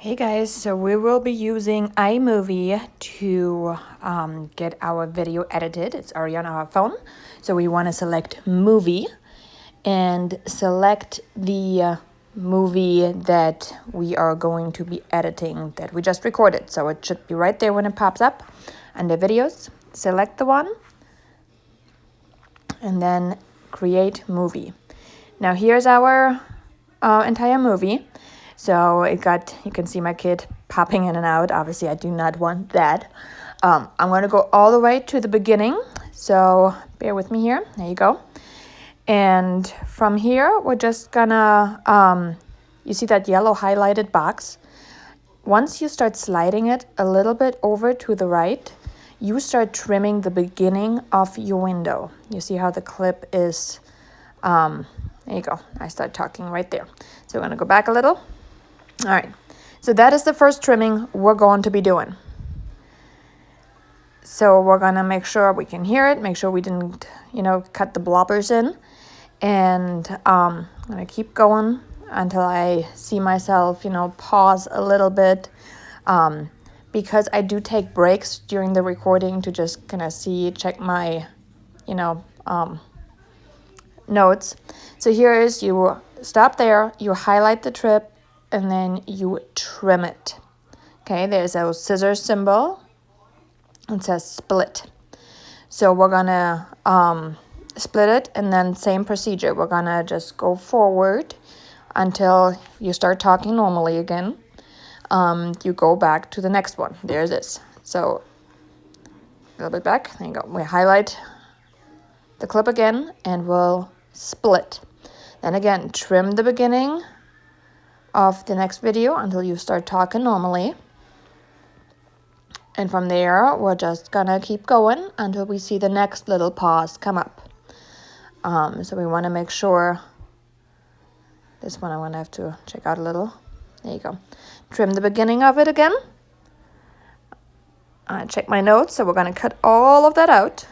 Hey guys, so we will be using iMovie to get our video edited. It's already on our phone. So we want to select movie and select the movie that we are going to be editing that we just recorded. So it should be right there when it pops up under videos. Select the one and then create movie. Now here's our entire movie. So you can see my kid popping in and out. Obviously, I do not want that. I'm going to go all the way to the beginning. So bear with me here. There you go. And from here, we're just gonna, you see that yellow highlighted box? Once you start sliding it a little bit over to the right, you start trimming the beginning of your window. You see how the clip is, there you go. I start talking right there. So we're going to go back a little. All right, so that is the first trimming we're going to be doing. So we're going to make sure we can hear it, make sure we didn't, cut the blobbers in. And I'm going to keep going until I see myself, pause a little bit. Because I do take breaks during the recording to just kind of check my, notes. So here is, you stop there, you highlight the trip, and then you trim it. Okay, there's a scissors symbol. It says split. So we're gonna split it, and then same procedure. We're gonna just go forward until you start talking normally again. You go back to the next one. There's this. So a little bit back. There you go. We highlight the clip again, and we'll split. Then again, trim the beginning of the next video until you start talking normally. And from there, we're just gonna keep going until we see the next little pause come up. So we want to make sure, this one I'm gonna have to check out a little. There you go. Trim the beginning of it again. Check my notes, so we're gonna cut all of that out.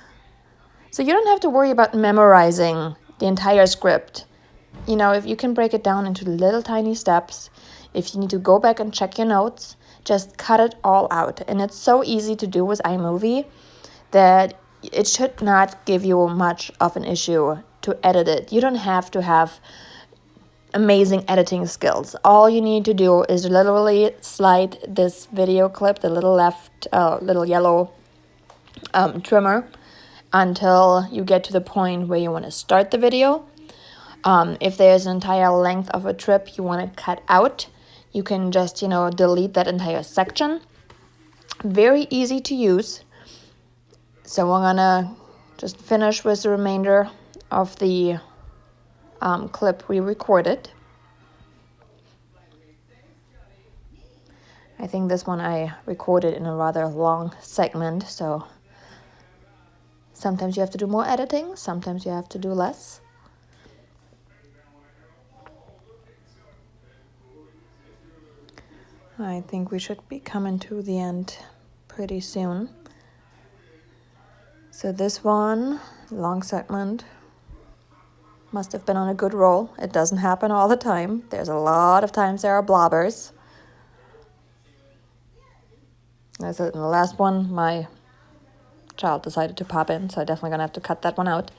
So you don't have to worry about memorizing the entire script. If you can break it down into little tiny steps, if you need to go back and check your notes, just cut it all out. And it's so easy to do with iMovie that it should not give you much of an issue to edit it. You don't have to have amazing editing skills. All you need to do is literally slide this video clip, the little little yellow trimmer, until you get to the point where you want to start the video. If there's an entire length of a trip you want to cut out, you can just, delete that entire section. Very easy to use. So we're gonna just finish with the remainder of the clip we recorded. I think this one I recorded in a rather long segment, so sometimes you have to do more editing, sometimes you have to do less. I think we should be coming to the end pretty soon. So this one, long segment, must have been on a good roll. It doesn't happen all the time. There's a lot of times there are blobbers. As in the last one, my child decided to pop in, so I'm definitely gonna have to cut that one out.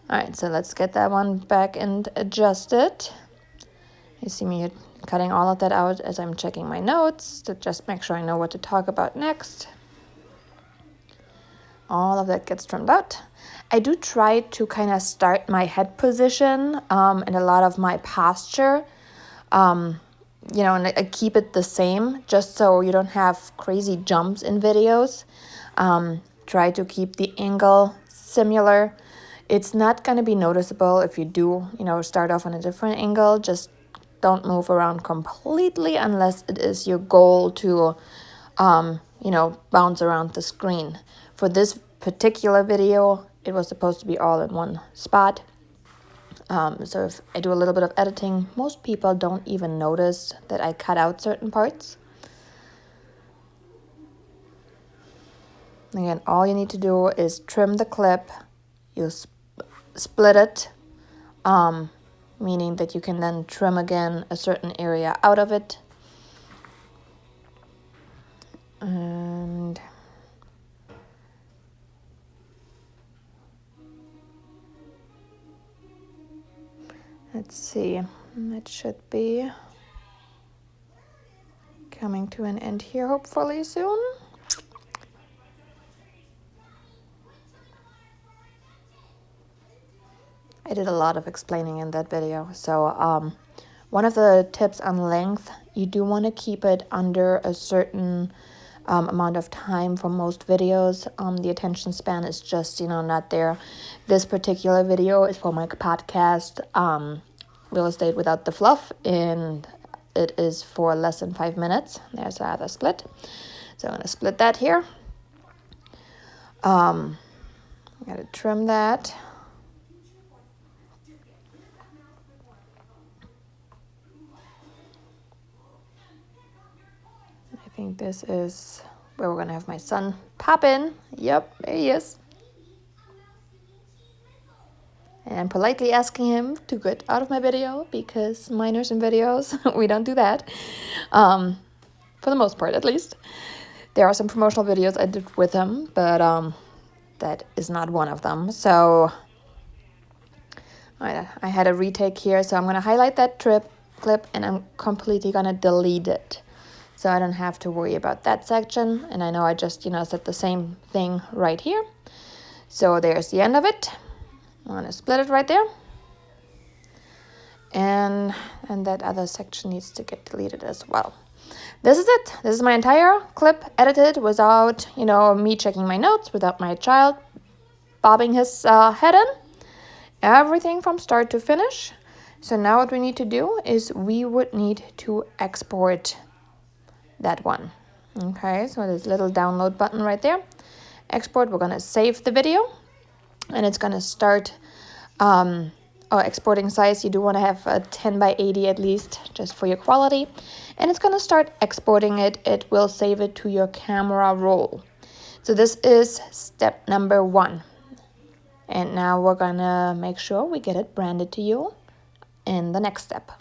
All right, so let's get that one back and adjust it. You see me cutting all of that out as I'm checking my notes to just make sure I know what to talk about next. All of that gets trimmed out. I do try to kind of start my head position and a lot of my posture, and I keep it the same just so you don't have crazy jumps in videos. Try to keep the angle similar. It's not going to be noticeable if you do, start off on a different angle. Just don't move around completely unless it is your goal to, bounce around the screen. For this particular video, it was supposed to be all in one spot. So if I do a little bit of editing, most people don't even notice that I cut out certain parts. Again, all you need to do is trim the clip. You split it, meaning that you can then trim again a certain area out of it. And let's see, it should be coming to an end here hopefully soon. I did a lot of explaining in that video. So one of the tips on length, you do want to keep it under a certain amount of time for most videos. The attention span is just, not there. This particular video is for my podcast, Real Estate Without the Fluff, and it is for less than 5 minutes. There's our other split. So I'm going to split that here. I got to trim that. I think this is where we're going to have my son pop in. Yep, there he is. And I'm politely asking him to get out of my video because minors in videos, we don't do that. For the most part, at least. There are some promotional videos I did with him, but that is not one of them. So I had a retake here, so I'm going to highlight that clip and I'm completely going to delete it. So I don't have to worry about that section. And I know I just, said the same thing right here. So there's the end of it. I'm going to split it right there. And that other section needs to get deleted as well. This is it. This is my entire clip edited without, me checking my notes, without my child bobbing his head in. Everything from start to finish. So now what we need to do is we would need to export that one. Okay, so this little download button right there. Export, we're going to save the video. And it's going to start exporting size. You do want to have a 10 by 80 at least, just for your quality. And it's going to start exporting it. It will save it to your camera roll. So this is step number 1. And now we're going to make sure we get it branded to you in the next step.